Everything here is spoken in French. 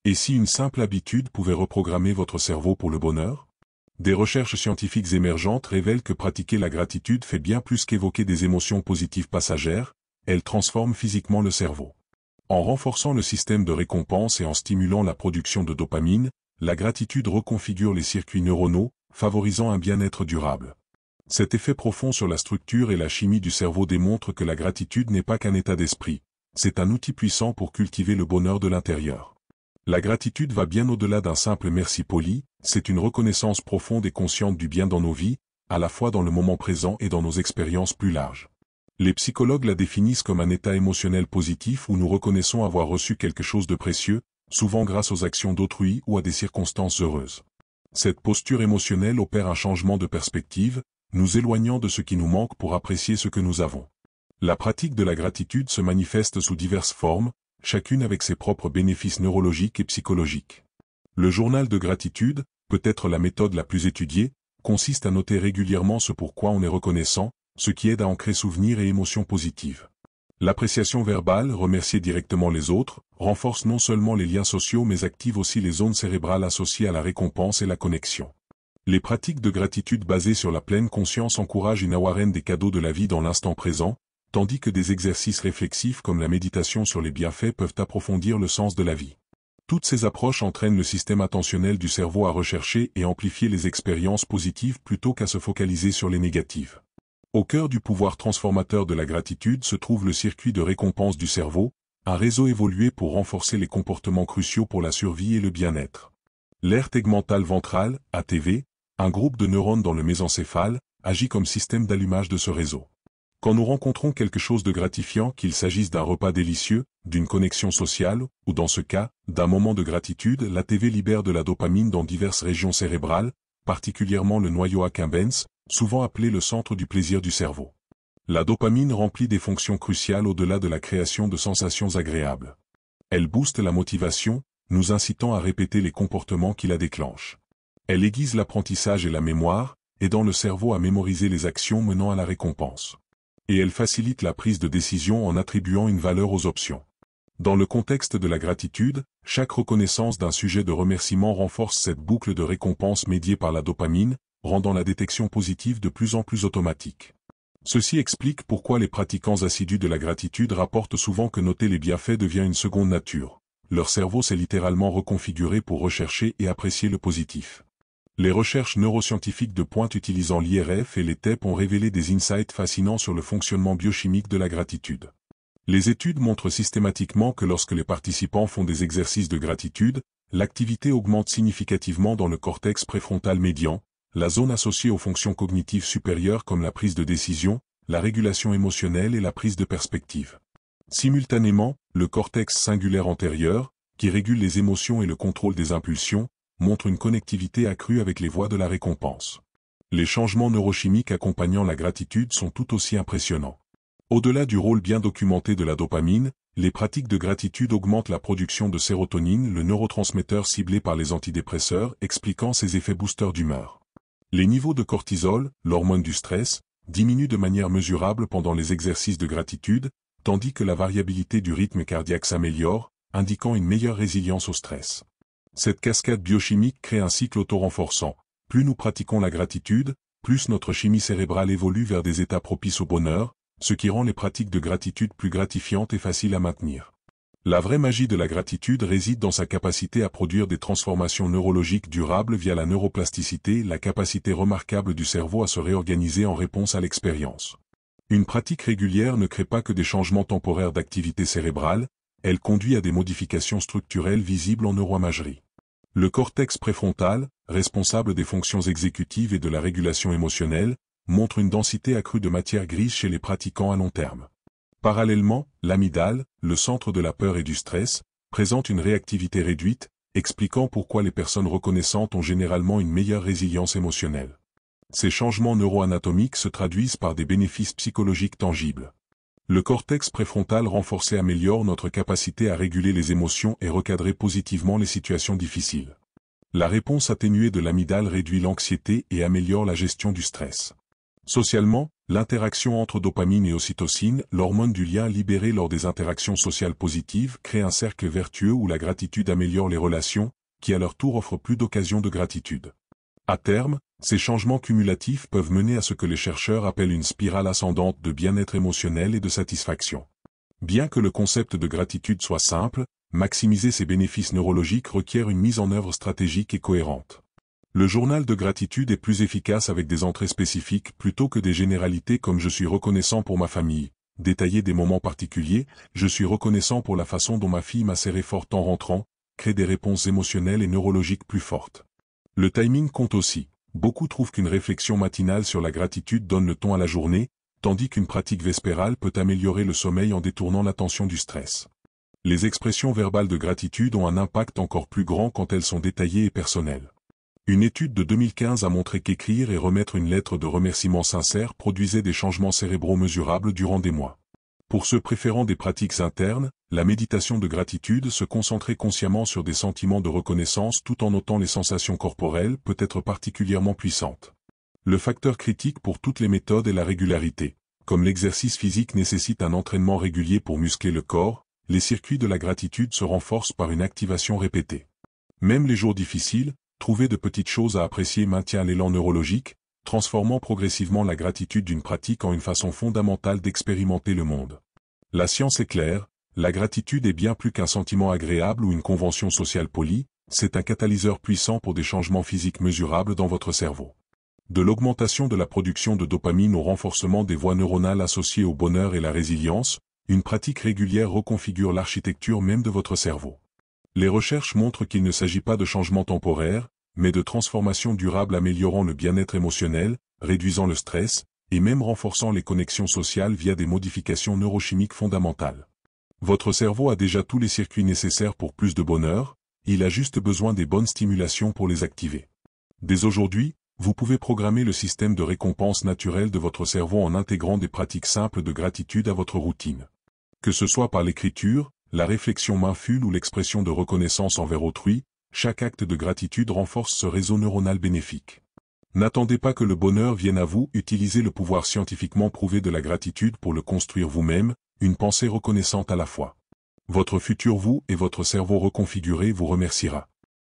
Et si une simple habitude pouvait reprogrammer votre cerveau pour le bonheur? Des recherches scientifiques émergentes révèlent que pratiquer la gratitude fait bien plus qu'évoquer des émotions positives passagères, elle transforme physiquement le cerveau. En renforçant le système de récompense et en stimulant la production de dopamine, la gratitude reconfigure les circuits neuronaux, favorisant un bien-être durable. Cet effet profond sur la structure et la chimie du cerveau démontre que la gratitude n'est pas qu'un état d'esprit, c'est un outil puissant pour cultiver le bonheur de l'intérieur. La gratitude va bien au-delà d'un simple merci poli, c'est une reconnaissance profonde et consciente du bien dans nos vies, à la fois dans le moment présent et dans nos expériences plus larges. Les psychologues la définissent comme un état émotionnel positif où nous reconnaissons avoir reçu quelque chose de précieux, souvent grâce aux actions d'autrui ou à des circonstances heureuses. Cette posture émotionnelle opère un changement de perspective, nous éloignant de ce qui nous manque pour apprécier ce que nous avons. La pratique de la gratitude se manifeste sous diverses formes, chacune avec ses propres bénéfices neurologiques et psychologiques. Le journal de gratitude, peut-être la méthode la plus étudiée, consiste à noter régulièrement ce pour quoi on est reconnaissant, ce qui aide à ancrer souvenirs et émotions positives. L'appréciation verbale, remercier directement les autres, renforce non seulement les liens sociaux mais active aussi les zones cérébrales associées à la récompense et la connexion. Les pratiques de gratitude basées sur la pleine conscience encouragent une awareness des cadeaux de la vie dans l'instant présent, tandis que des exercices réflexifs comme la méditation sur les bienfaits peuvent approfondir le sens de la vie. Toutes ces approches entraînent le système attentionnel du cerveau à rechercher et amplifier les expériences positives plutôt qu'à se focaliser sur les négatives. Au cœur du pouvoir transformateur de la gratitude se trouve le circuit de récompense du cerveau, un réseau évolué pour renforcer les comportements cruciaux pour la survie et le bien-être. L'aire tegmentale ventrale, ATV, un groupe de neurones dans le mésencéphale, agit comme système d'allumage de ce réseau. Quand nous rencontrons quelque chose de gratifiant, qu'il s'agisse d'un repas délicieux, d'une connexion sociale, ou dans ce cas, d'un moment de gratitude, l'ATV libère de la dopamine dans diverses régions cérébrales, particulièrement le noyau accumbens, souvent appelé le centre du plaisir du cerveau. La dopamine remplit des fonctions cruciales au-delà de la création de sensations agréables. Elle booste la motivation, nous incitant à répéter les comportements qui la déclenchent. Elle aiguise l'apprentissage et la mémoire, aidant le cerveau à mémoriser les actions menant à la récompense. Et elle facilite la prise de décision en attribuant une valeur aux options. Dans le contexte de la gratitude, chaque reconnaissance d'un sujet de remerciement renforce cette boucle de récompense médiée par la dopamine, rendant la détection positive de plus en plus automatique. Ceci explique pourquoi les pratiquants assidus de la gratitude rapportent souvent que noter les bienfaits devient une seconde nature. Leur cerveau s'est littéralement reconfiguré pour rechercher et apprécier le positif. Les recherches neuroscientifiques de pointe utilisant l'IRF et les TEP ont révélé des insights fascinants sur le fonctionnement biochimique de la gratitude. Les études montrent systématiquement que lorsque les participants font des exercices de gratitude, l'activité augmente significativement dans le cortex préfrontal médian, la zone associée aux fonctions cognitives supérieures comme la prise de décision, la régulation émotionnelle et la prise de perspective. Simultanément, le cortex singulaire antérieur, qui régule les émotions et le contrôle des impulsions, montre une connectivité accrue avec les voies de la récompense. Les changements neurochimiques accompagnant la gratitude sont tout aussi impressionnants. Au-delà du rôle bien documenté de la dopamine, les pratiques de gratitude augmentent la production de sérotonine, le neurotransmetteur ciblé par les antidépresseurs, expliquant ses effets boosters d'humeur. Les niveaux de cortisol, l'hormone du stress, diminuent de manière mesurable pendant les exercices de gratitude, tandis que la variabilité du rythme cardiaque s'améliore, indiquant une meilleure résilience au stress. Cette cascade biochimique crée un cycle auto-renforçant. Plus nous pratiquons la gratitude, plus notre chimie cérébrale évolue vers des états propices au bonheur, ce qui rend les pratiques de gratitude plus gratifiantes et faciles à maintenir. La vraie magie de la gratitude réside dans sa capacité à produire des transformations neurologiques durables via la neuroplasticité, la capacité remarquable du cerveau à se réorganiser en réponse à l'expérience. Une pratique régulière ne crée pas que des changements temporaires d'activité cérébrale, elle conduit à des modifications structurelles visibles en neuroimagerie. Le cortex préfrontal, responsable des fonctions exécutives et de la régulation émotionnelle, montre une densité accrue de matière grise chez les pratiquants à long terme. Parallèlement, l'amygdale, le centre de la peur et du stress, présente une réactivité réduite, expliquant pourquoi les personnes reconnaissantes ont généralement une meilleure résilience émotionnelle. Ces changements neuroanatomiques se traduisent par des bénéfices psychologiques tangibles. Le cortex préfrontal renforcé améliore notre capacité à réguler les émotions et recadrer positivement les situations difficiles. La réponse atténuée de l'amygdale réduit l'anxiété et améliore la gestion du stress. Socialement, L'interaction entre dopamine et ocytocine, l'hormone du lien libérée lors des interactions sociales positives, crée un cercle vertueux où la gratitude améliore les relations, qui à leur tour offrent plus d'occasions de gratitude. À terme, ces changements cumulatifs peuvent mener à ce que les chercheurs appellent une spirale ascendante de bien-être émotionnel et de satisfaction. Bien que le concept de gratitude soit simple, maximiser ses bénéfices neurologiques requiert une mise en œuvre stratégique et cohérente. Le journal de gratitude est plus efficace avec des entrées spécifiques plutôt que des généralités comme « je suis reconnaissant pour ma famille », détailler des moments particuliers, « je suis reconnaissant pour la façon dont ma fille m'a serré fort en rentrant », crée des réponses émotionnelles et neurologiques plus fortes. Le timing compte aussi. Beaucoup trouvent qu'une réflexion matinale sur la gratitude donne le ton à la journée, tandis qu'une pratique vespérale peut améliorer le sommeil en détournant l'attention du stress. Les expressions verbales de gratitude ont un impact encore plus grand quand elles sont détaillées et personnelles. Une étude de 2015 a montré qu'écrire et remettre une lettre de remerciement sincère produisait des changements cérébraux mesurables durant des mois. Pour ceux préférant des pratiques internes, la méditation de gratitude, se concentrer consciemment sur des sentiments de reconnaissance tout en notant les sensations corporelles, peut être particulièrement puissante. Le facteur critique pour toutes les méthodes est la régularité. Comme l'exercice physique nécessite un entraînement régulier pour muscler le corps, les circuits de la gratitude se renforcent par une activation répétée. Même les jours difficiles, trouver de petites choses à apprécier maintient l'élan neurologique, transformant progressivement la gratitude d'une pratique en une façon fondamentale d'expérimenter le monde. La science est claire, la gratitude est bien plus qu'un sentiment agréable ou une convention sociale polie, c'est un catalyseur puissant pour des changements physiques mesurables dans votre cerveau. De l'augmentation de la production de dopamine au renforcement des voies neuronales associées au bonheur et la résilience, une pratique régulière reconfigure l'architecture même de votre cerveau. Les recherches montrent qu'il ne s'agit pas de changements temporaires, mais de transformations durables améliorant le bien-être émotionnel, réduisant le stress, et même renforçant les connexions sociales via des modifications neurochimiques fondamentales. Votre cerveau a déjà tous les circuits nécessaires pour plus de bonheur, il a juste besoin des bonnes stimulations pour les activer. Dès aujourd'hui, vous pouvez programmer le système de récompense naturelle de votre cerveau en intégrant des pratiques simples de gratitude à votre routine. Que ce soit par l'écriture, la réflexion mindful ou l'expression de reconnaissance envers autrui, chaque acte de gratitude renforce ce réseau neuronal bénéfique. N'attendez pas que le bonheur vienne à vous, utilisez le pouvoir scientifiquement prouvé de la gratitude pour le construire vous-même, une pensée reconnaissante à la fois. Votre futur vous et votre cerveau reconfiguré vous remerciera.